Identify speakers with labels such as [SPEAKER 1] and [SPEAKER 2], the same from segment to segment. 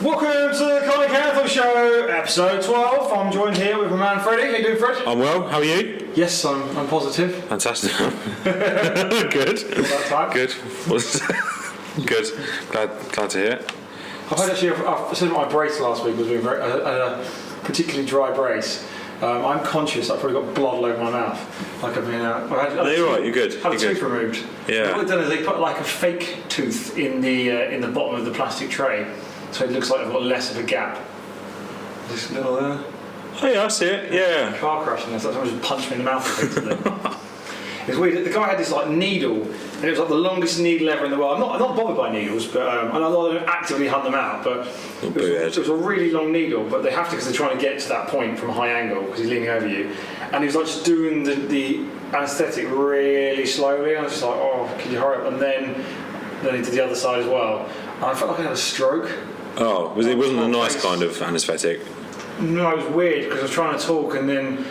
[SPEAKER 1] Welcome to the Cotton and Kanthal Show, episode 12. I'm joined here with my man Freddie. How you doing, Fred?
[SPEAKER 2] I'm well. How are you?
[SPEAKER 1] Yes, I'm positive.
[SPEAKER 2] Fantastic. Good.
[SPEAKER 1] About time.
[SPEAKER 2] Good. Good. Glad to hear it.
[SPEAKER 1] I've had actually, I said my brace last week was being a particularly dry brace. I'm conscious I've probably got blood all over my mouth. Like I've been
[SPEAKER 2] No, you're right. You're good.
[SPEAKER 1] Had a tooth removed.
[SPEAKER 2] Yeah.
[SPEAKER 1] What they've done is they put like a fake tooth in the bottom of the plastic tray, so it looks like I've got less of a gap. This little
[SPEAKER 2] Oh yeah, I see it. Yeah.
[SPEAKER 1] Car crash and someone just punched me in the mouth effectively. It's weird. The guy had this like needle, and it was like the longest needle ever in the world. I'm not bothered by needles, but I don't actively hunt them out. But it was a really long needle. But they have to because they're trying to get to that point from a high angle because he's leaning over you, and he was like just doing the anaesthetic really slowly. And I was just like, oh, can you hurry up? And then he did the other side as well. And I felt like I had a stroke.
[SPEAKER 2] Oh, it wasn't a nice kind of anaesthetic?
[SPEAKER 1] No, it was weird because I was trying to talk and then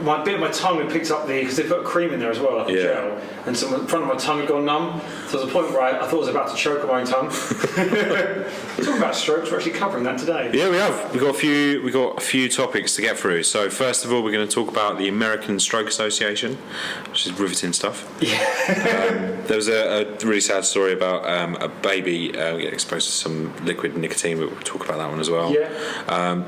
[SPEAKER 1] my bit of my tongue had picked up because they put a cream in there as well, like a gel, and so the front of my tongue had gone numb. So there was a point where I thought I was about to choke on my own tongue. Talking about strokes, we're actually covering that today.
[SPEAKER 2] Yeah, we have. We've got a few topics to get through. So first of all, we're going to talk about the American Stroke Association, which is riveting stuff.
[SPEAKER 1] Yeah.
[SPEAKER 2] There was a really sad story about a baby getting exposed to some liquid nicotine, but we'll talk about that one as well.
[SPEAKER 1] Yeah.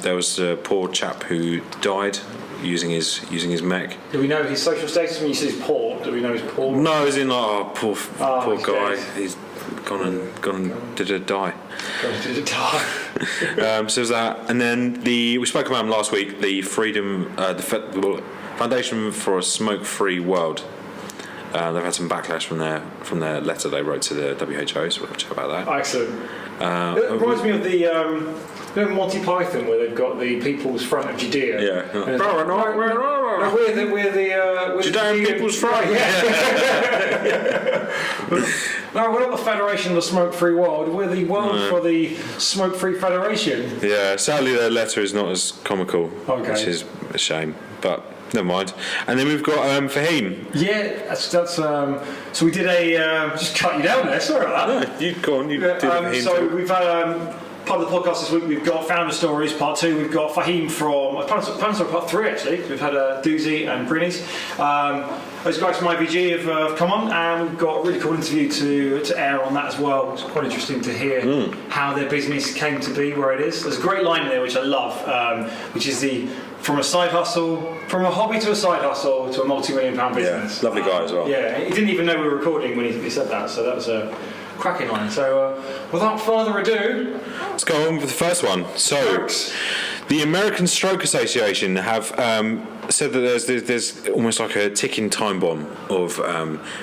[SPEAKER 2] There was a poor chap who died using his mech.
[SPEAKER 1] Do we know his social status when you say he's poor? Do we know he's poor?
[SPEAKER 2] No, as in like, poor guy.
[SPEAKER 1] Dead.
[SPEAKER 2] He's gone and did a die.
[SPEAKER 1] Did it die?
[SPEAKER 2] So there's that, and then we spoke about him last week. The Foundation for a Smoke-Free World. They've had some backlash from their letter they wrote to the WHO. So we'll chat about that.
[SPEAKER 1] Excellent. It reminds me of the Monty Python where they've got the People's Front of Judea.
[SPEAKER 2] Yeah.
[SPEAKER 1] We're
[SPEAKER 2] Judean People's Front.
[SPEAKER 1] No, we're not the Federation of the Smoke-Free World. We're the World for the Smoke-Free Federation.
[SPEAKER 2] Yeah. Sadly, their letter is not as comical,
[SPEAKER 1] Okay.
[SPEAKER 2] which is a shame. But never mind. And then we've got Faheem.
[SPEAKER 1] Yeah, that's so we did just cut you down there. Sorry about that.
[SPEAKER 2] No, you go on. You did Faheem.
[SPEAKER 1] So we've had part of the podcast this week. We've got Founder Stories Part 2. We've got Faheem from Founder Story Part 3 actually. We've had Doozy and Brinies. Those guys from IVG have come on, and we've got a really cool interview to air on that as well. It's quite interesting to hear how their business came to be where it is. There's a great line in there which I love, which is from a hobby to a side hustle to a multi-million-pound business.
[SPEAKER 2] Yeah, lovely guy as well.
[SPEAKER 1] Yeah, he didn't even know we were recording when he said that, so that was a cracking line. So without further ado,
[SPEAKER 2] let's go on with the first one. So, the American Stroke Association have said that there's almost like a ticking time bomb of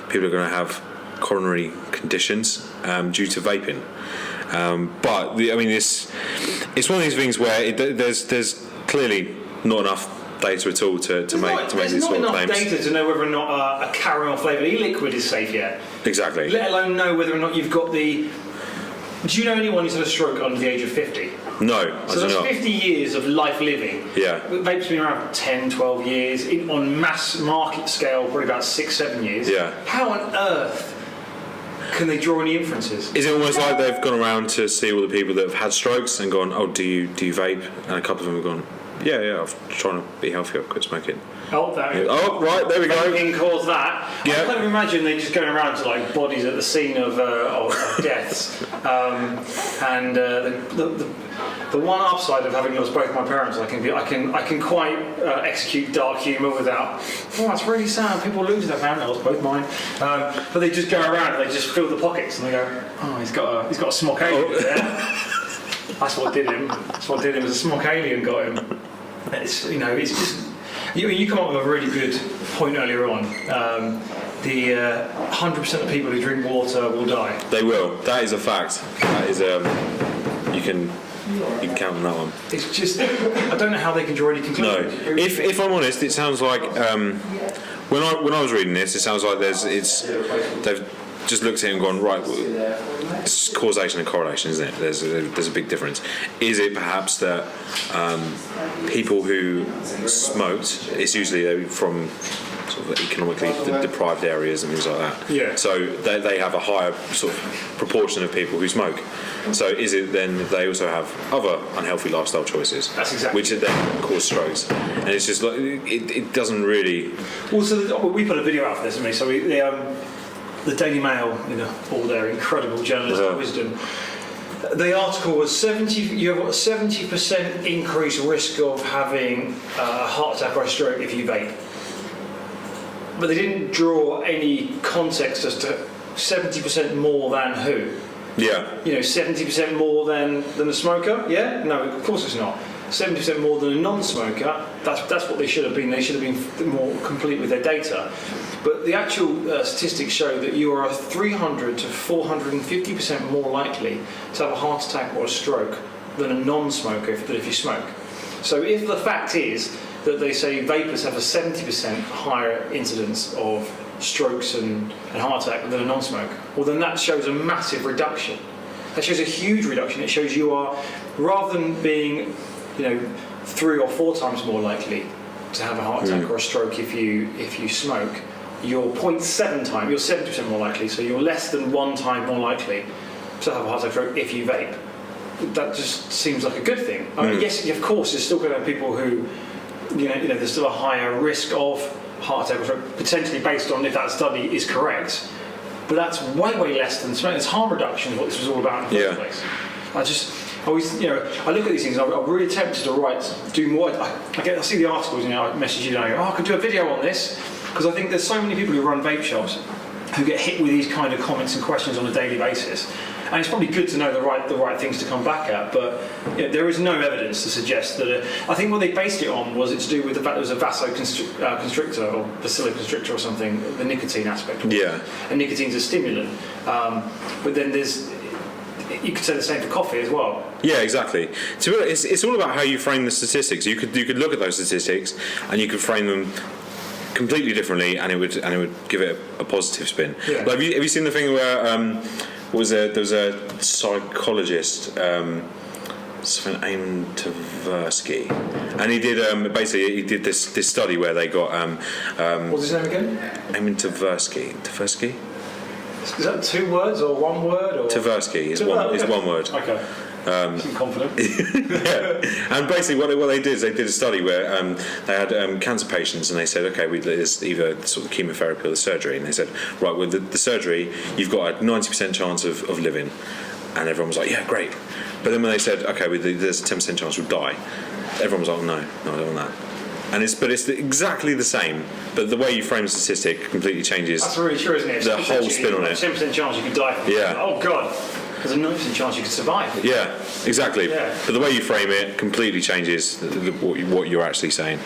[SPEAKER 2] people are going to have coronary conditions due to vaping. But it's one of these things where there's clearly not enough data at all to make these sort of claims.
[SPEAKER 1] There's not enough data to know whether or not a caramel flavoured e-liquid is safe yet.
[SPEAKER 2] Exactly.
[SPEAKER 1] Let alone know whether or not you've got the. Do you know anyone who's had a stroke under the age of 50?
[SPEAKER 2] No,
[SPEAKER 1] so that's 50 years of life living.
[SPEAKER 2] Yeah.
[SPEAKER 1] Vape's been around for 10, 12 years. On mass market scale, probably about 6, 7 years.
[SPEAKER 2] Yeah.
[SPEAKER 1] How on earth can they draw any inferences?
[SPEAKER 2] Is it almost like they've gone around to see all the people that have had strokes and gone, oh, do you vape? And a couple of them have gone, yeah, I'm trying to be healthy, I've quit smoking.
[SPEAKER 1] Oh,
[SPEAKER 2] right, there we go.
[SPEAKER 1] Vaping caused that.
[SPEAKER 2] Yeah.
[SPEAKER 1] I kind of imagine they just going around to like bodies at the scene of deaths. And the one upside of having lost both my parents, I can quite execute dark humour without. Oh, that's really sad. People lose their parents. I lost both mine. But they just go around and they just fill the pockets and they go, oh, he's got a smock alien there. That's what did him. Was a smock alien got him. It's just. You come up with a really good point earlier on. The 100% of people who drink water will die.
[SPEAKER 2] They will. That is a fact. That is you can count on that one.
[SPEAKER 1] It's just I don't know how they can draw any conclusions.
[SPEAKER 2] No. If I'm honest, it sounds like when I was reading this, it sounds like they've just looked at it and gone, right, it's causation and correlation, isn't it? There's a big difference. Is it perhaps that people who smoked, it's usually from sort of economically deprived areas and things like that.
[SPEAKER 1] Yeah.
[SPEAKER 2] So they have a higher sort of proportion of people who smoke. So is it then that they also have other unhealthy lifestyle choices?
[SPEAKER 1] That's exactly.
[SPEAKER 2] Which then cause strokes. And it's just like, it doesn't really...
[SPEAKER 1] Well, so we put a video out for this, didn't we? So the Daily Mail, all their incredical journalistic wisdom, the article was you have a 70% increased risk of having a heart attack or a stroke if you vape. But they didn't draw any context as to 70% more than who.
[SPEAKER 2] Yeah.
[SPEAKER 1] 70% more than a smoker? Yeah? No, of course it's not. 70% more than a non-smoker, that's what they should have been. They should have been more complete with their data. But the actual statistics show that you are 300 to 450% more likely to have a heart attack or a stroke than a non-smoker if you smoke. So if the fact is that they say vapers have a 70% higher incidence of strokes and heart attack than a non-smoker, well then that shows a massive reduction. That shows a huge reduction. It shows you are, rather than being 3 or 4 times more likely to have a heart attack or a stroke if you smoke, you're 0.7 times, you're 70% more likely, so you're less than 1 time more likely to have a heart attack or stroke if you vape. That just seems like a good thing. I mean, yes, of course, there's still going to have people who, there's still a higher risk of heart attack or stroke, potentially based on if that study is correct, but that's way, way less than smoking. It's harm reduction is what this was all about in the first place. I look at these things and I'm really tempted to do more. I see the articles, I message you, I could do a video on this, because I think there's so many people who run vape shops who get hit with these kind of comments and questions on a daily basis. And it's probably good to know the right things to come back at, but there is no evidence to suggest that. I think what they based it on was it's to do with the fact there was a vasoconstrictor or vasoconstrictor or something, the nicotine aspect.
[SPEAKER 2] Yeah.
[SPEAKER 1] And nicotine's a stimulant, but then you could say the same for coffee as well.
[SPEAKER 2] Yeah, exactly. So it's all about how you frame the statistics. You could look at those statistics and you could frame them completely differently, and it would give it a positive spin.
[SPEAKER 1] Yeah.
[SPEAKER 2] Like, have you seen the thing where there was a psychologist, Sven Tversky, and he did this study where they got
[SPEAKER 1] what's his name again?
[SPEAKER 2] Eamon Tversky.
[SPEAKER 1] Is that 2 words or 1 word? Or?
[SPEAKER 2] Tversky is one word.
[SPEAKER 1] Okay. Seem confident.
[SPEAKER 2] Yeah, and basically what they did is they did a study where they had cancer patients, and they said, okay, there's either sort of chemotherapy or the surgery, and they said, right, with the surgery you've got a 90% chance of living, and everyone was like, yeah, great. But then when they said, okay, there's a 10% chance we'll die, everyone was like, no, I don't want that. And it's exactly the same, but the way you frame the statistic completely changes.
[SPEAKER 1] That's really true, isn't it?
[SPEAKER 2] The whole spin on it.
[SPEAKER 1] 10% chance you could die from
[SPEAKER 2] Yeah.
[SPEAKER 1] Oh God. There's a 90% chance you could survive.
[SPEAKER 2] Yeah, exactly.
[SPEAKER 1] Yeah.
[SPEAKER 2] But the way you frame it completely changes what you're actually saying.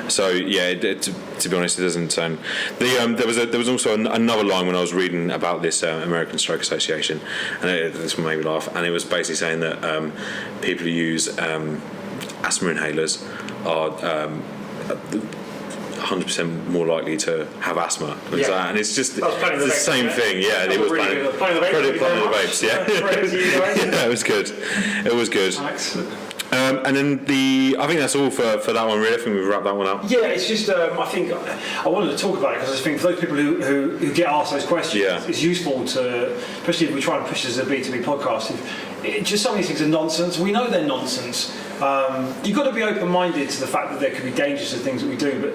[SPEAKER 2] So yeah, to be honest, it doesn't sound. There was also another line when I was reading about this American Stroke Association, and this made me laugh. And it was basically saying that people who use asthma inhalers are 100% more likely to have asthma.
[SPEAKER 1] Yeah.
[SPEAKER 2] And it's just
[SPEAKER 1] the
[SPEAKER 2] same thing. Yeah, it was
[SPEAKER 1] Planet of the
[SPEAKER 2] Vapes. Yeah.
[SPEAKER 1] Yeah,
[SPEAKER 2] it was good. It was good.
[SPEAKER 1] Excellent.
[SPEAKER 2] And then I think that's all for that one. Really, I think we've wrapped that one up.
[SPEAKER 1] Yeah, it's just I think I wanted to talk about it because I think for those people who get asked those questions, it's useful to, especially if we try and push this as a B2B podcast. Just some of these things are nonsense. We know they're nonsense. You've got to be open-minded to the fact that there could be dangers to things that we do, but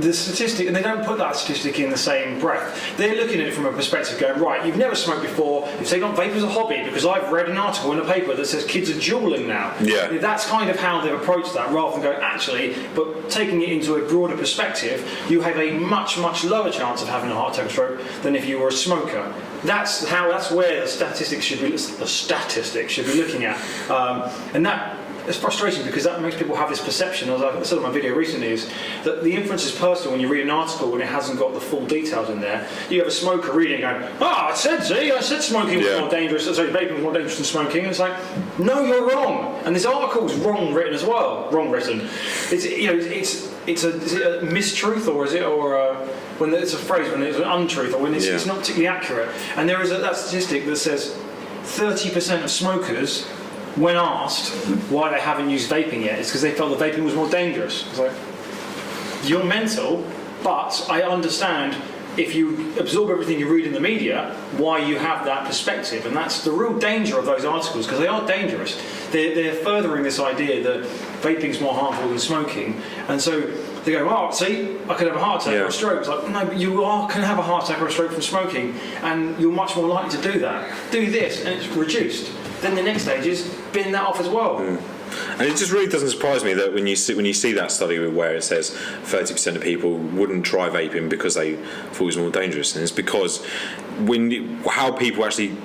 [SPEAKER 1] the statistic, and they don't put that statistic in the same breath. They're looking at it from a perspective going, right, you've never smoked before, you've taken on vape as a hobby because I've read an article in a paper that says kids are dueling now.
[SPEAKER 2] Yeah.
[SPEAKER 1] That's kind of how they've approached that, rather than going, actually, but taking it into a broader perspective, you have a much, much lower chance of having a heart attack or stroke than if you were a smoker. That's where the statistics should be looking at. And that it's frustrating because that makes people have this perception, as I said in my video recently, is that the inference is personal when you read an article when it hasn't got the full details in there. You have a smoker reading going, I said smoking was more dangerous, vaping was more dangerous than smoking. And it's like, no, you're wrong. And this article's wrong written as well. Wrong written. Is it a mistruth, or is it, when it's a phrase, when it's an untruth, or when it's not particularly accurate. And there is that statistic that says 30% of smokers, when asked why they haven't used vaping yet, it's because they felt that vaping was more dangerous. It's like, you're mental. But I understand if you absorb everything you read in the media, why you have that perspective. And that's the real danger of those articles, because they are dangerous. They're furthering this idea that vaping's more harmful than smoking. And so they go, oh, see, I could have a heart attack or a stroke. It's like, no, but you can have a heart attack or a stroke from smoking, and you're much more likely to do that. Do this, and it's reduced. Then the next stage is bin that off as well.
[SPEAKER 2] And it just really doesn't surprise me that when you see that study where it says 30% of people wouldn't try vaping because they thought it was more dangerous, and it's because how people actually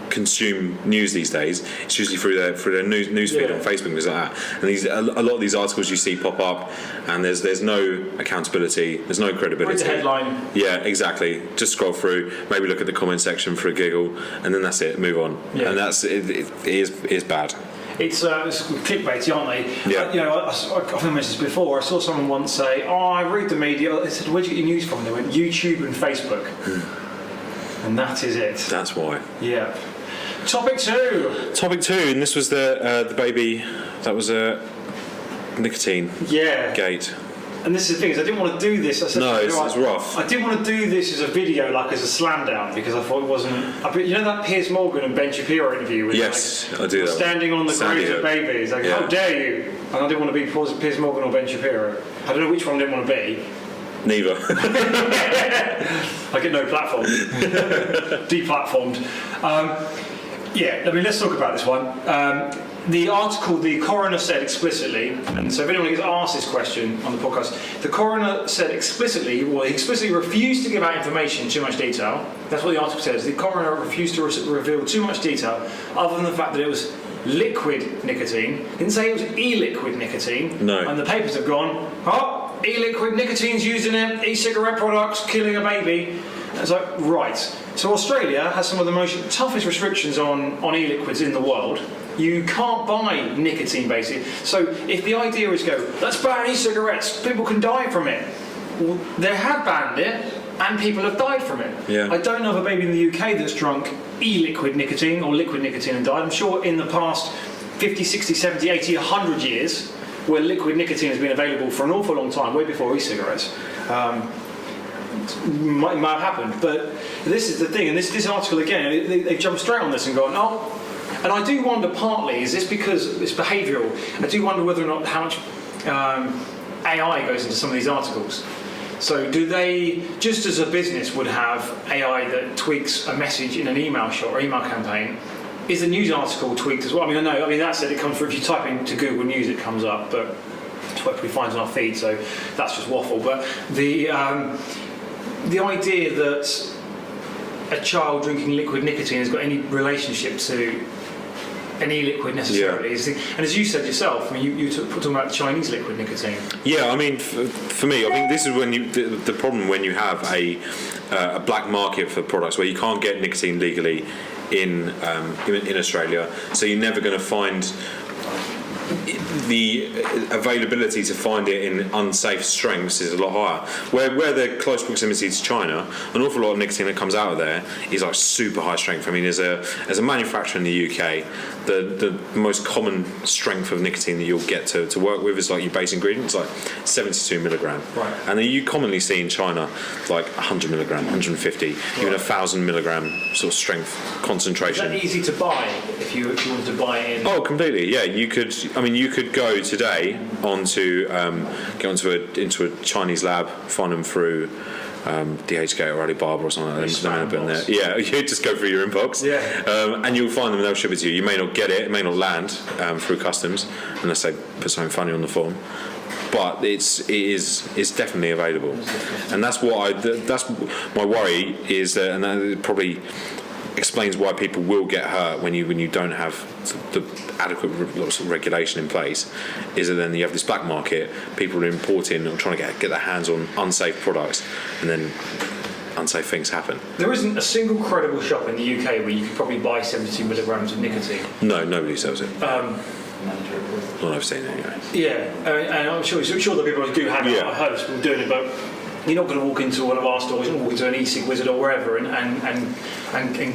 [SPEAKER 2] consume news these days, it's usually through their news feed on Facebook and things like that. And a lot of these articles you see pop up, and there's no accountability, there's no credibility.
[SPEAKER 1] Read the headline.
[SPEAKER 2] Yeah, exactly. Just scroll through, maybe look at the comment section for a giggle, and then that's it. Move on. Yeah. And it is bad.
[SPEAKER 1] It's clickbaity, aren't they?
[SPEAKER 2] Yeah.
[SPEAKER 1] I've mentioned this before. I saw someone once say, "Oh, I read the media." They said, "Where'd you get your news from?" They went, "YouTube and Facebook," and that is it.
[SPEAKER 2] That's why.
[SPEAKER 1] Yeah. Topic 2,
[SPEAKER 2] and this was the baby that was a nicotine gate. And
[SPEAKER 1] this is the thing, is I didn't want to do this. I said,
[SPEAKER 2] it's rough.
[SPEAKER 1] I didn't want to do this as a video, like as a slam down, because I thought it wasn't. You know that Piers Morgan and Ben Shapiro interview? With
[SPEAKER 2] I do that.
[SPEAKER 1] Standing on the graves of babies. Like, how dare you? And I didn't want to be Piers Morgan or Ben Shapiro. I don't know which one I didn't want to be.
[SPEAKER 2] Neither.
[SPEAKER 1] I get no platform. Deplatformed. Let's talk about this one. The article, the coroner said explicitly, and so if anyone gets asked this question on the podcast, the coroner said explicitly, he explicitly refused to give out information in too much detail. That's what the article says. The coroner refused to reveal too much detail, other than the fact that it was liquid nicotine. Didn't say it was e-liquid nicotine.
[SPEAKER 2] No.
[SPEAKER 1] And the papers have gone, oh, e-liquid nicotine's used in it, e-cigarette products, killing a baby. And it's like, right. So Australia has some of the most toughest restrictions on e-liquids in the world. You can't buy nicotine, basically. So if the idea is let's ban e-cigarettes, people can die from it. Well, they have banned it, and people have died from it.
[SPEAKER 2] Yeah.
[SPEAKER 1] I don't know of a baby in the UK that's drunk e-liquid nicotine or liquid nicotine and died. I'm sure in the past 50, 60, 70, 80, 100 years, where liquid nicotine has been available for an awful long time, way before e-cigarettes. Might have happened, but this is the thing, and this article again, they jump straight on this and go, no. And I do wonder, partly, is this because it's behavioural? I do wonder whether or not how much AI goes into some of these articles. So do they, just as a business would have AI that tweaks a message in an email shot or email campaign, is the news article tweaked as well? That said, it comes through, if you type into Google News, it comes up, but it's what we find on our feed, so that's just waffle. But the idea that a child drinking liquid nicotine has got any relationship to an e-liquid necessarily is and as you said yourself, you talking about Chinese liquid nicotine.
[SPEAKER 2] Yeah, for me, I think this is when the problem when you have a black market for products where you can't get nicotine legally in Australia, so you're never going to find the availability to find it in unsafe strengths is a lot higher. Where the close proximity to China, an awful lot of nicotine that comes out of there is like super high strength. As a manufacturer in the UK, the most common strength of nicotine that you'll get to work with is like your base ingredient, it's like 72 milligram.
[SPEAKER 1] Right.
[SPEAKER 2] And then you commonly see in China like 100 milligram, 150, even 1,000 milligram sort of strength concentration.
[SPEAKER 1] Is that easy to buy if you wanted to buy it in?
[SPEAKER 2] Oh, completely. Yeah, you could go today into a Chinese lab, find them through DHgate or Alibaba or something like that. Yeah, you just go through your inbox, and you'll find them and they'll ship it to you. You may not get it may not land through customs unless they put something funny on the form. But it's definitely available, and that's my worry is that, and that probably explains why people will get hurt when you don't have the adequate regulation in place, is that then you have this black market, people are importing or trying to get their hands on unsafe products, and then unsafe things happen.
[SPEAKER 1] There isn't a single credible shop in the UK where you could probably buy 72 milligrams of nicotine.
[SPEAKER 2] No, nobody sells it. Not I've seen it anyway.
[SPEAKER 1] Yeah, and I'm sure that people do have it. I heard of people doing it, but you're not going to walk into one of our stores and walk into an e-cig wizard or wherever and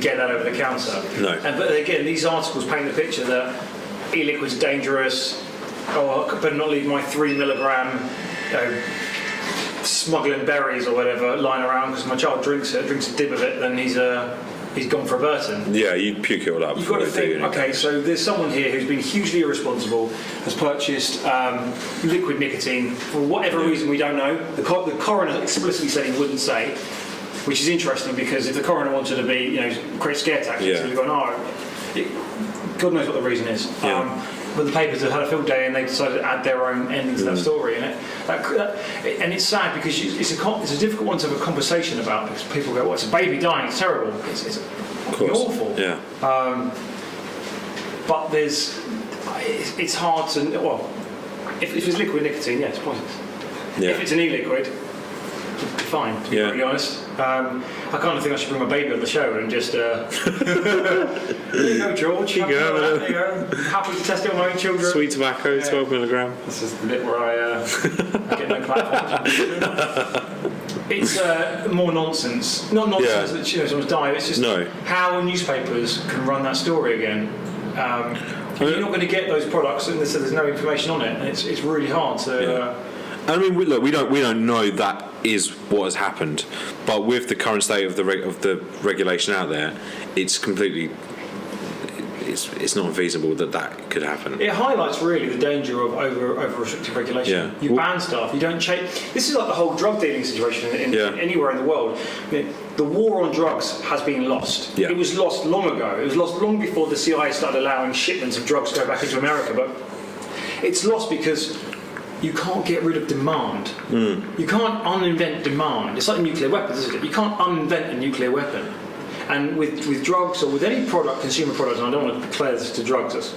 [SPEAKER 1] get that over the counter.
[SPEAKER 2] No.
[SPEAKER 1] But again, these articles paint the picture that e-liquid's dangerous, or I better not leave my 3 milligram smuggling berries or whatever lying around because my child drinks a dip of it, then he's gone for a Burton.
[SPEAKER 2] Yeah, you puke it all up.
[SPEAKER 1] You've got to think, okay, so there's someone here who's been hugely irresponsible, has purchased liquid nicotine for whatever reason we don't know. The coroner explicitly said he wouldn't say, which is interesting because if the coroner wanted to be, create scare tactics, he'd have gone, God knows what the reason is.
[SPEAKER 2] Yeah.
[SPEAKER 1] But the papers have had a field day and they decided to add their own ending to that story, and it's sad because it's a difficult one to have a conversation about because people go, it's a baby dying, it's terrible, it's awful.
[SPEAKER 2] Yeah.
[SPEAKER 1] But it's hard to, if it's liquid nicotine, it's pointless.
[SPEAKER 2] Yeah.
[SPEAKER 1] If it's an e-liquid, fine, to be really honest. I kind of think I should bring my baby on the show and just here you go, George. Here you go. Happy to test it on my own children.
[SPEAKER 2] Sweet tobacco, 12 milligram.
[SPEAKER 1] This is the bit where I get no platform. It's more nonsense. Not nonsense that someone's died. It's just how newspapers can run that story again. You're not going to get those products, and there's no information on it, and it's really hard to.
[SPEAKER 2] I mean, look, we don't know that is what has happened, but with the current state of the regulation out there, it's completely. It's not feasible that could happen. It
[SPEAKER 1] highlights really the danger of over restrictive regulation.
[SPEAKER 2] Yeah.
[SPEAKER 1] You ban stuff. You don't change. This is like the whole drug dealing situation in anywhere in the world. The war on drugs has been lost.
[SPEAKER 2] Yeah.
[SPEAKER 1] It was lost long ago. It was lost long before the CIA started allowing shipments of drugs to go back into America. But it's lost because you can't get rid of demand. You can't uninvent demand. It's like nuclear weapons, isn't it? You can't uninvent a nuclear weapon. And with drugs or with any product, consumer product, and I don't want to declare this to drugs, that's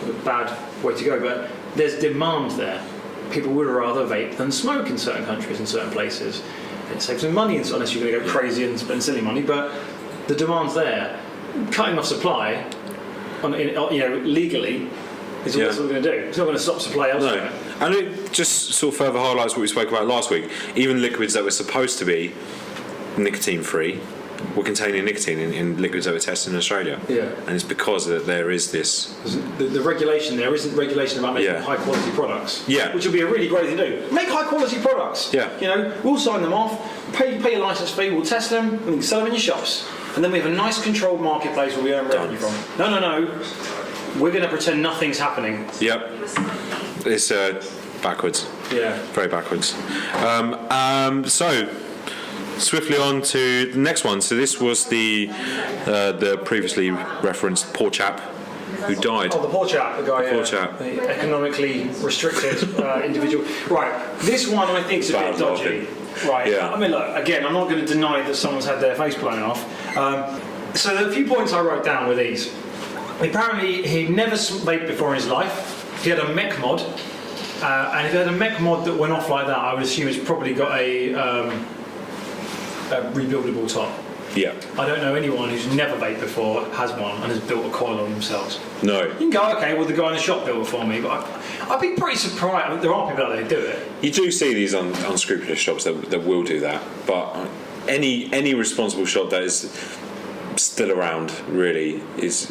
[SPEAKER 1] a bad way to go, but there's demand there. People would rather vape than smoke in certain countries and certain places. It saves them money unless you're going to go crazy and spend silly money, but the demand's there. Cutting off supply, legally, is what it's going to do. It's not going to stop supply elsewhere.
[SPEAKER 2] No. And it just sort of further highlights what we spoke about last week. Even liquids that were supposed to be nicotine-free were containing nicotine in liquids that were tested in Australia.
[SPEAKER 1] Yeah.
[SPEAKER 2] And it's because there is this...
[SPEAKER 1] The regulation, there isn't regulation about making high-quality products.
[SPEAKER 2] Yeah.
[SPEAKER 1] Which would be a really great thing to do. Make high-quality products.
[SPEAKER 2] Yeah.
[SPEAKER 1] We'll sign them off, pay your licence fee, we'll test them, and we can sell them in your shops. And then we have a nice controlled marketplace where we earn revenue from. No. We're going to pretend nothing's happening.
[SPEAKER 2] Yep. It's backwards.
[SPEAKER 1] Yeah.
[SPEAKER 2] Very backwards. So, swiftly on to the next one. So this was the previously referenced poor chap who died.
[SPEAKER 1] Oh, the poor chap, the guy.
[SPEAKER 2] Poor chap.
[SPEAKER 1] The economically restricted individual. Right. This one I think is a bit dodgy. Right.
[SPEAKER 2] Yeah.
[SPEAKER 1] I mean, look. Again, I'm not going to deny that someone's had their face blown off. So the few points I wrote down were these. Apparently, he'd never vaped before in his life. He had a mech mod, and if he had a mech mod that went off like that, I would assume it's probably got a rebuildable top.
[SPEAKER 2] Yeah.
[SPEAKER 1] I don't know anyone who's never vaped before, has one, and has built a coil on themselves.
[SPEAKER 2] No.
[SPEAKER 1] You can go, okay, well, the guy in the shop built it for me, but I'd be pretty surprised. I mean, there are people out there who do it.
[SPEAKER 2] You do see these unscrupulous shops that will do that, but any responsible shop that is still around really is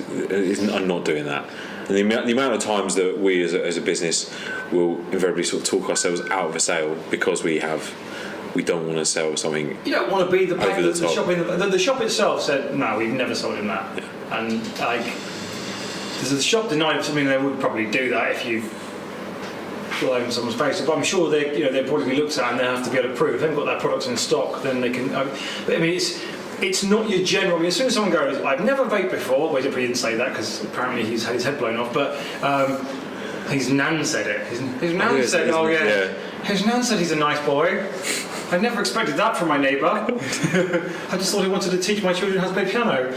[SPEAKER 2] not doing that. And the amount of times that we as a business will invariably sort of talk ourselves out of a sale because we don't want to sell something. You don't want to be the shop itself said no, we've never sold him that. Yeah. And the shop denied something. They would probably do that if you blow in someone's face. But I'm sure they'll probably be looked at and they have to be able to prove if they haven't got that product in stock, then they can. But I mean, it's not your general. I mean, as soon as someone goes, I've never vaped before. Well, he didn't say that because apparently he's had his head blown off. But his nan said it. His nan said, "Oh yeah." His nan said he's a nice boy. I never expected that from my neighbour. I just thought he wanted to teach my children how to play piano.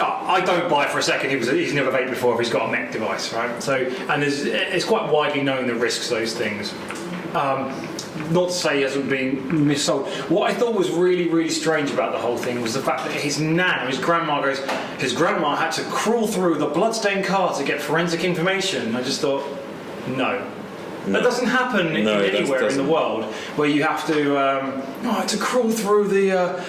[SPEAKER 2] I don't buy for a second he's never vaped before if he's got a mech device, right? So, and it's quite widely known the risks of those things. Not to say he hasn't been missold. What I thought was really, really strange about the whole thing was the fact that his grandma had to crawl through the bloodstained car to get forensic information. I just thought, no. That doesn't happen anywhere in the world where you have to. I had to crawl through the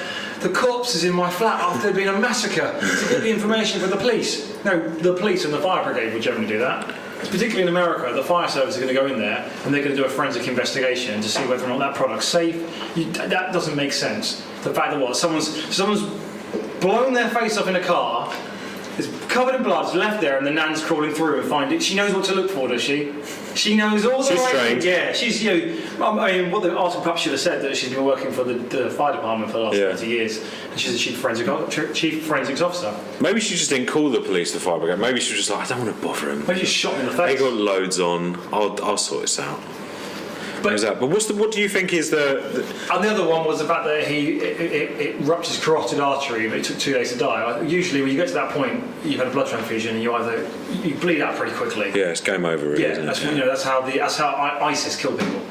[SPEAKER 2] corpses in my flat after there'd been a massacre to get the information for the police. No, the police and the fire brigade would generally do that.
[SPEAKER 1] particularly in America, the fire service are going to go in there and they're going to do a forensic investigation to see whether or not that product's safe. That doesn't make sense. The fact that someone's blown their face off in a car, is covered in blood, it's left there, and the nan's crawling through and find it. She knows what to look for, does she? She knows all the
[SPEAKER 2] She's
[SPEAKER 1] right
[SPEAKER 2] trained.
[SPEAKER 1] things. Yeah, she's, I mean, what the article perhaps should have said, that she's been working for the fire department for the last 30 years, and she's a chief forensics officer.
[SPEAKER 2] Maybe she just didn't call the police, the fire brigade. Maybe she was just like, I don't want to bother him.
[SPEAKER 1] Maybe she shot him in the
[SPEAKER 2] They
[SPEAKER 1] face.
[SPEAKER 2] got loads on. I'll sort this out.
[SPEAKER 1] But
[SPEAKER 2] what do you think is the
[SPEAKER 1] and the other one was the fact that it ruptured his carotid artery, but it took 2 days to die. Usually, when you get to that point, you've had a blood transfusion, and you bleed out pretty quickly.
[SPEAKER 2] Yeah, it's game over. Really,
[SPEAKER 1] Yeah, that's how ISIS kill people.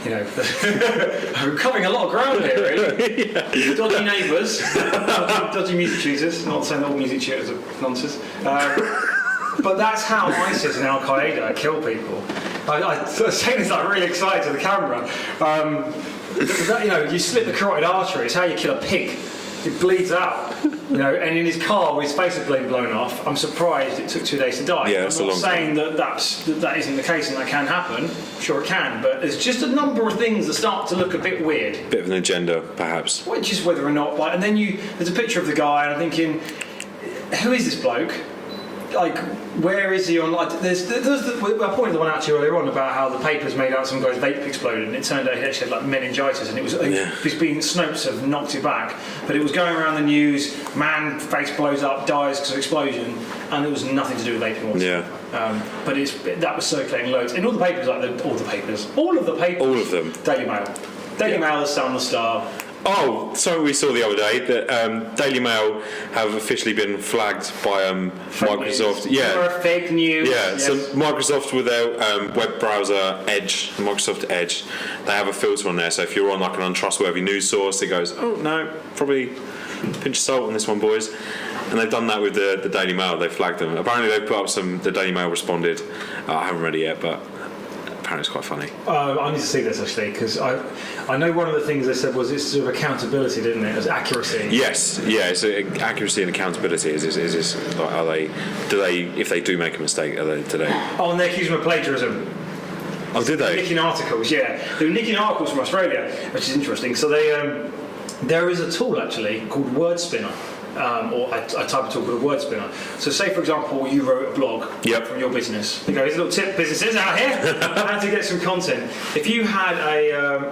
[SPEAKER 1] We're covering a lot of ground here, really. Dodgy neighbours, dodgy music tutors. Not saying that all music tutors are nonsense, but that's how ISIS and Al Qaeda kill people. I was saying this like really excited to the camera. You slip the carotid artery. It's how you kill a pig. It bleeds out. And in his car with his face had been blown off. I'm surprised it took 2 days to die.
[SPEAKER 2] Yeah,
[SPEAKER 1] I'm not saying that isn't the case and that can happen. Sure, it can, but there's just a number of things that start to look a bit weird.
[SPEAKER 2] bit of an agenda, perhaps?
[SPEAKER 1] Which is whether or not, and then there's a picture of the guy, and I'm thinking, who is this bloke? Like, where is he on? Like, I pointed the one out to you earlier on about how the papers made out some guy's vape exploded, and it turned out he actually had like meningitis, and he's been Snopes have knocked it back, but it was going around the news. Man, face blows up, dies because of explosion, and it was nothing to do with vaping whatsoever.
[SPEAKER 2] Yeah.
[SPEAKER 1] But that was circulating loads in all the papers, all of them. Daily Mail, the Sun, the Star.
[SPEAKER 2] Oh, so we saw the other day that Daily Mail have officially been flagged by Microsoft.
[SPEAKER 1] Or fake news.
[SPEAKER 2] Yeah,
[SPEAKER 1] yes.
[SPEAKER 2] so Microsoft with their web browser Edge, Microsoft Edge, they have a filter on there. So if you're on like an untrustworthy news source, it goes, oh no, probably pinch of salt on this one, boys. And they've done that with the Daily Mail. They flagged them. Apparently, they put up the Daily Mail responded. I haven't read it yet, but apparently it's quite funny.
[SPEAKER 1] I need to see this actually, because I know one of the things they said was it's sort of accountability, didn't it? It was accuracy.
[SPEAKER 2] Yes, yeah. It's accuracy and accountability. Is like, if they do make a mistake, do they?
[SPEAKER 1] Oh, and they accused them of plagiarism.
[SPEAKER 2] Oh, did they?
[SPEAKER 1] Nicking articles, yeah. They were nicking articles from Australia, which is interesting. So there is a tool actually called WordSpinner. Or a type of tool called a word spinner. So say for example you wrote a blog from your business. You go, here's a little tip, businesses out here, how to get some content. If you had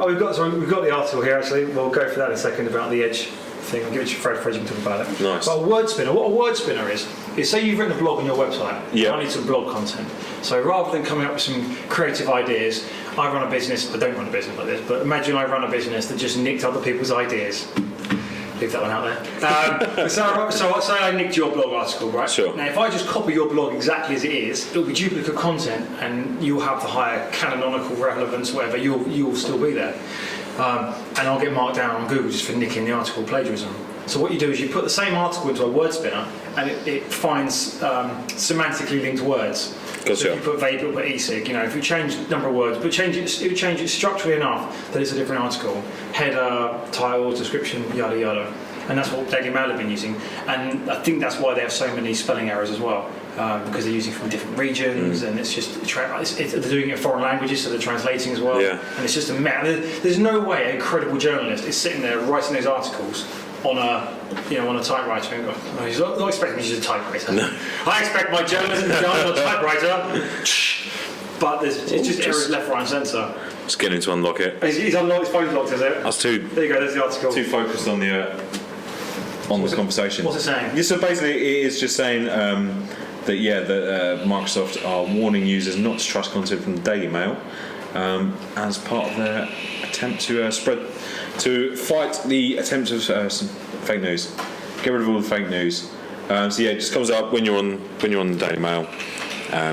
[SPEAKER 1] we've got the article here actually, we'll go for that in a second about the Edge thing. I'll give it to Fred you can talk about it.
[SPEAKER 2] Nice.
[SPEAKER 1] But a word spinner, what a word spinner is say you've written a blog on your website, I need some blog content. So rather than coming up with some creative ideas, I run a business, I don't run a business like this, but imagine I run a business that just nicked other people's ideas. Leave that one out there. So say I nicked your blog article, right?
[SPEAKER 2] Sure.
[SPEAKER 1] Now, if I just copy your blog exactly as it is, it'll be duplicate content, and you'll have the higher canonical relevance, whatever. You'll still be there, and I'll get marked down on Google just for nicking the article plagiarism. So what you do is you put the same article into a word spinner, and it finds semantically linked words.
[SPEAKER 2] Gotcha.
[SPEAKER 1] So if you put vape, it'll put e-cig. If you change the number of words, but it would change it structurally enough that it's a different article. Header, title, description, yada yada. And that's what Daily Mail have been using. And I think that's why they have so many spelling errors as well, because they're using from different regions, and it's just they're doing it in foreign languages, so they're translating as well. Yeah. And it's just a mess. There's no way a credible journalist is sitting there writing those articles on a typewriter and go, he's not expecting me to use a typewriter. No. I expect my journalism to be on a typewriter. But it's just errors left, right and centre.
[SPEAKER 2] Just getting him to unlock it.
[SPEAKER 1] He's unlocked, his phone's locked, is it?
[SPEAKER 2] I was too...
[SPEAKER 1] There you go, there's the article.
[SPEAKER 2] Too focused on the conversation.
[SPEAKER 1] What's it saying?
[SPEAKER 2] Yeah, so basically it is just saying that Microsoft are warning users not to trust content from the Daily Mail as part of their attempt to fight the attempt of some fake news. Get rid of all the fake news. It just comes up when you're on the Daily Mail.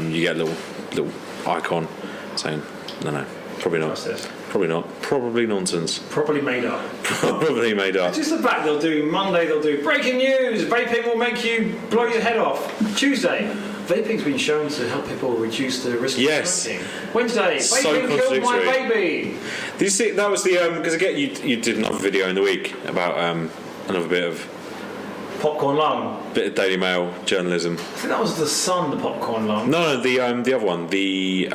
[SPEAKER 2] You get a little icon saying, no, probably not.
[SPEAKER 1] What's this?
[SPEAKER 2] Probably not. Probably nonsense.
[SPEAKER 1] Probably made up.
[SPEAKER 2] Probably made up.
[SPEAKER 1] Just the fact they'll do breaking news. Vaping will make you blow your head off. Tuesday. Vaping's been shown to help people reduce the risk of smoking. Wednesday, vaping killed my baby.
[SPEAKER 2] Did you see that was the because again you did another video in the week about another bit of
[SPEAKER 1] Popcorn lung.
[SPEAKER 2] Bit of Daily Mail journalism.
[SPEAKER 1] I think that was the Sun, the popcorn lung.
[SPEAKER 2] No, the other one, the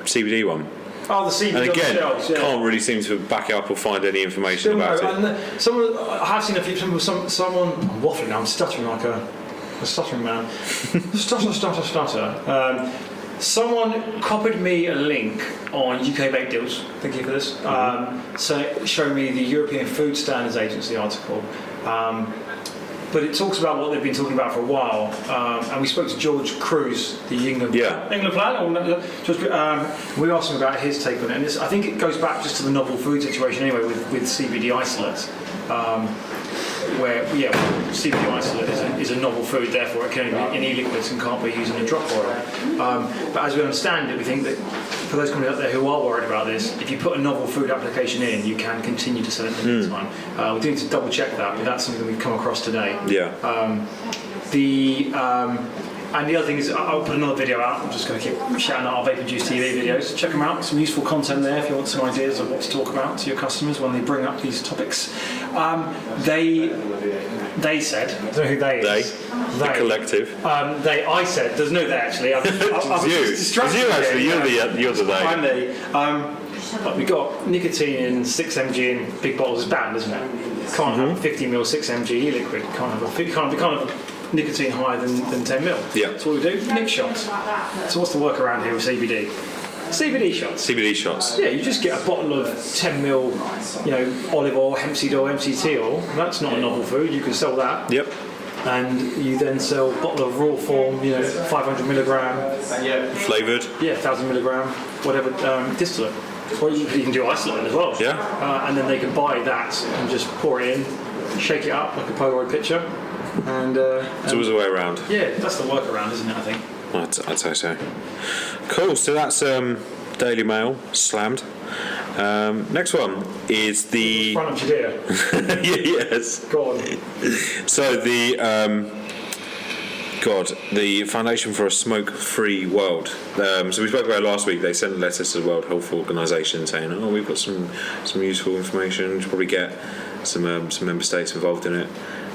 [SPEAKER 2] CBD one.
[SPEAKER 1] Oh, the CBD
[SPEAKER 2] And again,
[SPEAKER 1] shelves, yeah.
[SPEAKER 2] can't really seem to back it up or find any information about it.
[SPEAKER 1] And someone, I have seen a few. Someone. I'm waffling now. I'm stuttering like a stuttering man. stutter. Someone copied me a link on UK Vape Deals. Thank you for this. So showing me the European Food Standards Agency article. But it talks about what they've been talking about for a while, and we spoke to George Cruz, the England plan. We asked him about his take on it, and I think it goes back just to the novel food situation anyway with CBD isolates, where CBD isolate is a novel food, therefore it can only be in e-liquids and can't be used in a drop oil. But as we understand it, we think that for those companies out there who are worried about this, if you put a novel food application in, you can continue to sell it in the meantime. We do need to double check that, but that's something we've come across today.
[SPEAKER 2] Yeah.
[SPEAKER 1] And the other thing is, I'll put another video out. I'm just going to keep shouting out our Vape and Juice TV videos. Check them out. Some useful content there if you want some ideas of what to talk about to your customers when they bring up these topics. They said, I don't know who they is.
[SPEAKER 2] The collective.
[SPEAKER 1] I said, there's no they actually.
[SPEAKER 2] It's you actually. You're the they.
[SPEAKER 1] I'm they. We've got nicotine in 6 mg in big bottles is banned, isn't it? Can't have 50 ml 6 mg e-liquid. Can't have nicotine higher than 10 ml.
[SPEAKER 2] Yeah.
[SPEAKER 1] So what we do, nic shots. So what's the workaround here with CBD? CBD shots.
[SPEAKER 2] CBD shots.
[SPEAKER 1] Yeah, you just get a bottle of 10 ml, olive oil, hemp seed oil, MCT oil. That's not a novel food. You can sell that.
[SPEAKER 2] Yep.
[SPEAKER 1] And you then sell a bottle of raw form, 500 milligram.
[SPEAKER 2] Flavoured.
[SPEAKER 1] Yeah, 1,000 milligram, whatever distillate. Or you can do isolate as well.
[SPEAKER 2] Yeah.
[SPEAKER 1] And then they can buy that and just pour it in, shake it up like a Polaroid picture. And
[SPEAKER 2] it's always the way around.
[SPEAKER 1] Yeah, that's the workaround, isn't it? I think.
[SPEAKER 2] I'd say so. Cool. So that's Daily Mail slammed. Next one is the.
[SPEAKER 1] Front of Judea.
[SPEAKER 2] Yes.
[SPEAKER 1] Go on.
[SPEAKER 2] So the Foundation for a Smoke-Free World. So we spoke about it last week. They sent letters to the World Health Organization saying, "Oh, we've got some useful information. You should probably get some member states involved in it."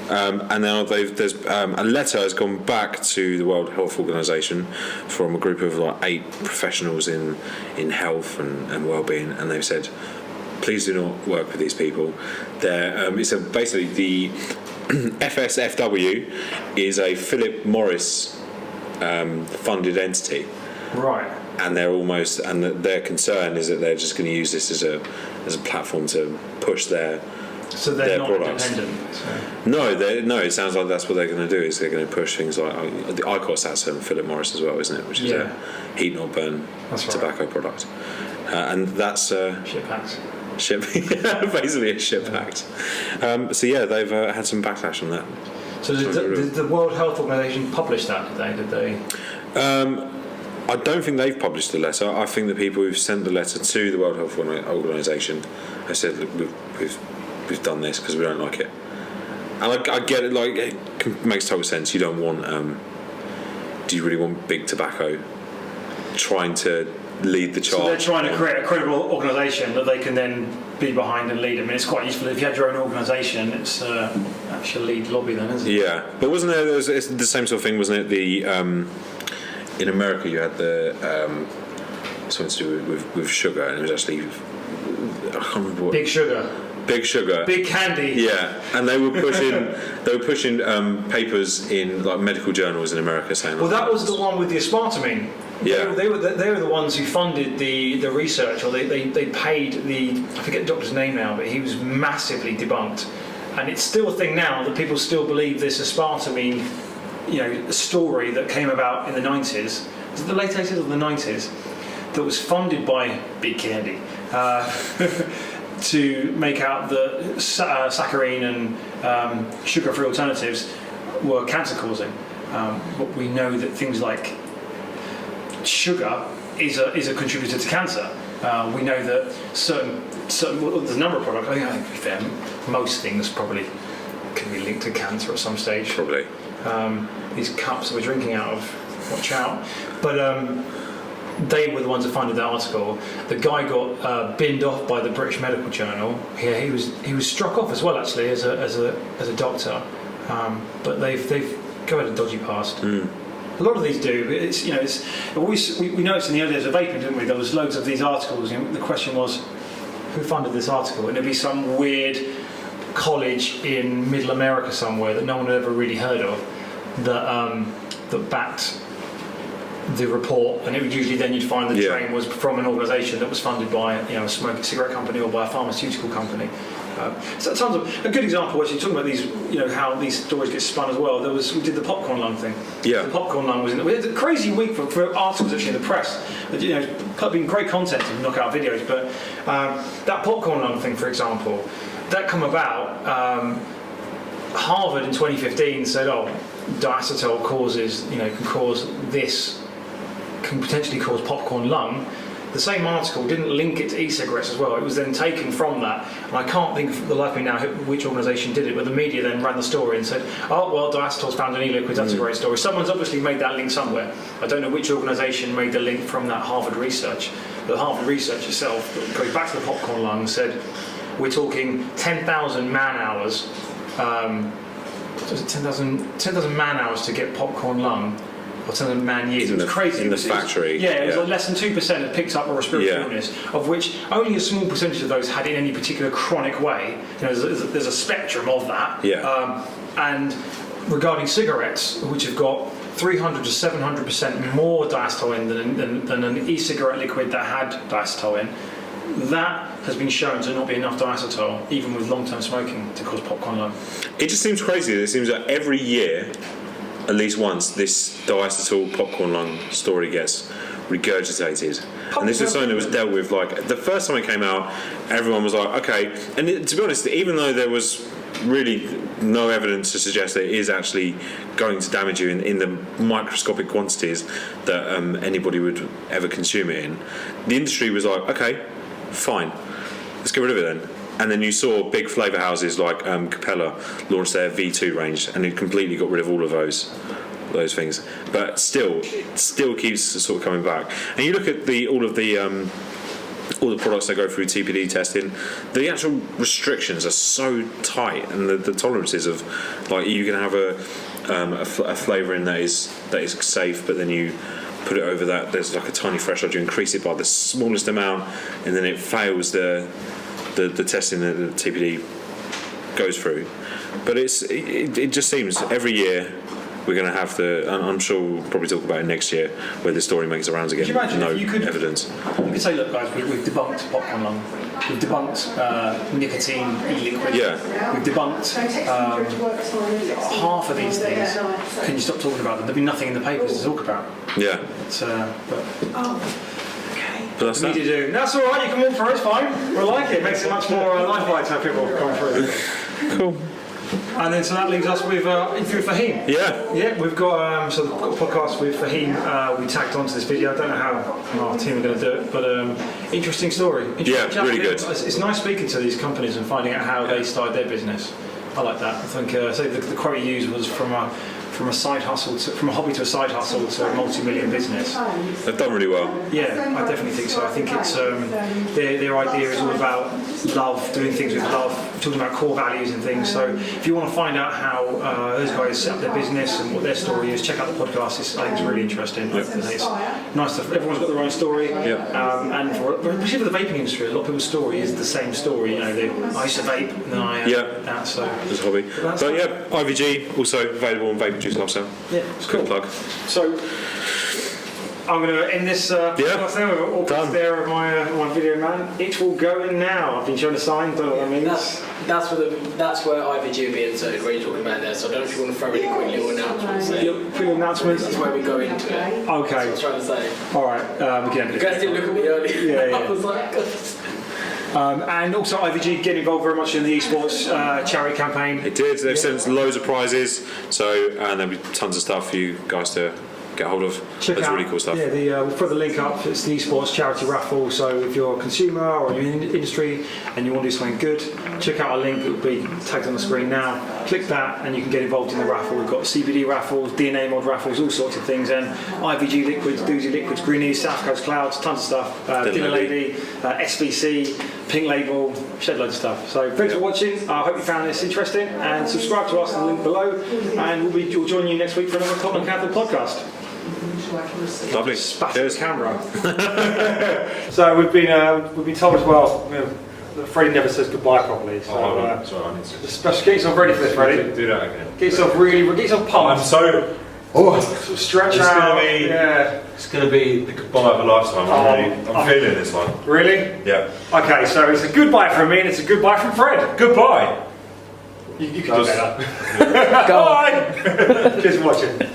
[SPEAKER 2] And now there's a letter has gone back to the World Health Organization from a group of 8 professionals in health and well-being, and they've said, please do not work with these people. It's basically the FSFW is a Philip Morris funded entity,
[SPEAKER 1] right?
[SPEAKER 2] And their concern is that they're just going to use this as a platform to push their.
[SPEAKER 1] So they're not
[SPEAKER 2] products.
[SPEAKER 1] independent. So.
[SPEAKER 2] No. It sounds like that's what they're going to do. Is they're going to push things like the IQOS. That's Philip Morris as well, isn't it? Which is a heat not burn tobacco product, and that's
[SPEAKER 1] ship hacks.
[SPEAKER 2] Basically a ship hacked. So they've had some backlash on that.
[SPEAKER 1] So did the World Health Organization publish that today? Did they?
[SPEAKER 2] I don't think they've published the letter. I think the people who've sent the letter to the World Health Organization have said, look, we've done this because we don't like it. And I get it, it makes total sense. You don't want, do you really want big tobacco trying to lead the charge?
[SPEAKER 1] So they're trying to create a credible organisation that they can then be behind and lead. I mean, it's quite useful if you had your own organisation. It's actually lead lobby then, isn't it? Yeah,
[SPEAKER 2] but wasn't it's the same sort of thing, wasn't it? The in America you had the something to do with sugar, and it was actually I can't remember what.
[SPEAKER 1] Big Sugar.
[SPEAKER 2] Big Candy. Yeah, and they were pushing papers in medical journals in America saying.
[SPEAKER 1] Well, that was the one with the aspartame.
[SPEAKER 2] Yeah,
[SPEAKER 1] they were the ones who funded the research, or they paid I forget the doctor's name now, but he was massively debunked, and it's still a thing now that people still believe this aspartame, story that came about in the 90s. Was it the late 80s or the 90s? That was funded by Big Candy. To make out that saccharine and sugar-free alternatives were cancer-causing. But we know that things like sugar is a contributor to cancer. We know that certain there's a number of products. I think to be fair, most things probably can be linked to cancer at some stage.
[SPEAKER 2] Probably.
[SPEAKER 1] These cups that we're drinking out of, watch out. But they were the ones that funded that article. The guy got binned off by the British Medical Journal. He was struck off as well, actually, as a doctor. but they've go at a dodgy past. A lot of these do. It's we noticed in the early days of vaping, didn't we? There was loads of these articles. The question was, who funded this article? And it'd be some weird college in Middle America somewhere that no one had ever really heard of that backed the report, and it would usually then you'd find the train was from an organisation that was funded by a smoking cigarette company or by a pharmaceutical company. So tons of a good example. Actually, talking about these, how these stories get spun as well. We did the popcorn lung thing. Yeah. The popcorn lung was we had a crazy week for articles actually in the press. Been great content to knock out videos, but that popcorn lung thing, for example, that come about. Harvard in 2015 said, diacetyl can potentially cause popcorn lung. The same article didn't link it to e-cigarettes as well. It was then taken from that, and I can't think for the life of me now which organisation did it, but the media then ran the story and said, diacetyl's found in e-liquids, that's a great story. Someone's obviously made that link somewhere. I don't know which organisation made the link from that Harvard research. The Harvard research itself, going back to the popcorn lung, said we're talking 10,000 man-hours, 10,000 man-hours to get popcorn lung, or 10,000 man-years. It was crazy.
[SPEAKER 2] In the factory.
[SPEAKER 1] Yeah, it was like less than 2% had picked up a respiratory illness, of which only a small percentage of those had it in any particular chronic way. There's a spectrum of that. Yeah. And regarding cigarettes, which have got 300 to 700% more diacetyl in than an e-cigarette liquid that had diacetyl in, that has been shown to not be enough diacetyl, even with long-term smoking, to cause popcorn lung.
[SPEAKER 2] It just seems crazy. It seems that every year, at least once, this diacetyl popcorn lung story gets regurgitated. And this was something that was dealt with, like, the first time it came out, everyone was like, okay. And to be honest, even though there was really no evidence to suggest that it is actually going to damage you in the microscopic quantities that anybody would ever consume it in, the industry was like, okay, fine, let's get rid of it then. And then you saw big flavour houses like Capella launch their V2 range, and it completely got rid of all of those things. But still, it still keeps sort of coming back. And you look at all the products that go through TPD testing, the actual restrictions are so tight, and the tolerances of, like, you can have a flavouring that is safe, but then you put it over that, there's like a tiny threshold, you increase it by the smallest amount, and then it fails the testing that the TPD goes through. But it just seems every year we're going to have and I'm sure we'll probably talk about it next year, where the story makes the rounds again.
[SPEAKER 1] Could you imagine if you could,
[SPEAKER 2] evidence.
[SPEAKER 1] You could say, look guys, we've debunked popcorn lung, we've debunked nicotine, e-liquid, we've debunked half of these things. Can you stop talking about them? There'll be nothing in the papers to talk about.
[SPEAKER 2] Yeah.
[SPEAKER 1] But that's that. That's all right. You can walk through. It's fine. We like it. It makes it much more lifelike to have people come through. Cool. And then so that leaves us with interview with Faheem. Yeah. We've got a podcast with Faheem. We tagged onto this video. I don't know how our team are going to do it, but interesting story.
[SPEAKER 2] Really good.
[SPEAKER 1] It's nice speaking to these companies and finding out how they started their business. I like that. I think the quote he used was from a side hustle from a hobby to a side hustle to a multi-million business.
[SPEAKER 2] They've done really well.
[SPEAKER 1] Yeah, I definitely think so. I think it's their idea is all about love, doing things with love, talking about core values and things. So if you want to find out how those guys set up their business and what their story is, check out the podcast. I think it's really interesting. It's nice stuff. Everyone's got their own story. And especially for the vaping industry, a lot of people's story is the same story. I used to vape, and then I that. So
[SPEAKER 2] it's a hobby. But IVG also available on Vape and Juice wholesale.
[SPEAKER 1] Yeah, it's cool.
[SPEAKER 2] Good plug. So
[SPEAKER 1] I'm going to end this podcast now. We're all there of my video man. It will go in now. I've been shown a sign. Don't know what that means.
[SPEAKER 3] That's where IVG will be inserted. Where you're talking about there. So I don't know if you want to throw any quick little announcements.
[SPEAKER 1] Quick announcements.
[SPEAKER 3] That's where we go into it.
[SPEAKER 1] Okay.
[SPEAKER 3] That's what I was trying to say.
[SPEAKER 1] All right. We can.
[SPEAKER 3] You guys didn't look at me earlier. I was like,
[SPEAKER 1] and also IVG get involved very much in the esports charity campaign.
[SPEAKER 2] It did. They've sent loads of prizes, and there'll be tons of stuff for you guys to get hold of.
[SPEAKER 1] Check out really cool stuff. Yeah, we'll put the link up. It's the esports charity raffle. So if you're a consumer or you're in the industry and you want to do something good, check out our link. It will be tagged on the screen now. Click that and you can get involved in the raffle. We've got CBD raffles, DNA mod raffles, all sorts of things, and IVG liquids, Doozy liquids, Greenies, South Coast Clouds, tons of stuff. Dinner Lady, SBC. Pink Label, shed loads of stuff. So thanks for watching. I hope you found this interesting, and subscribe to us in the link below. And we'll join you next week for another Cotton and Kanthal podcast.
[SPEAKER 2] Lovely.
[SPEAKER 1] Spat
[SPEAKER 2] Cheers.
[SPEAKER 1] the camera. So we've been told as well. That Freddie never says goodbye properly. So
[SPEAKER 4] sorry, I need to
[SPEAKER 1] just get yourself ready for this, Freddie.
[SPEAKER 4] do that again.
[SPEAKER 1] Get yourself pumped.
[SPEAKER 4] I'm so.
[SPEAKER 1] Stretch
[SPEAKER 4] It's
[SPEAKER 1] out.
[SPEAKER 4] gonna be.
[SPEAKER 1] Yeah.
[SPEAKER 4] It's going to be the goodbye of a lifetime. I'm feeling this one.
[SPEAKER 1] Really?
[SPEAKER 4] Yeah.
[SPEAKER 1] Okay, so it's a goodbye from me and it's a goodbye from Fred.
[SPEAKER 4] Goodbye.
[SPEAKER 1] You can do better.
[SPEAKER 3] Go on.
[SPEAKER 1] Bye. Cheers for watching.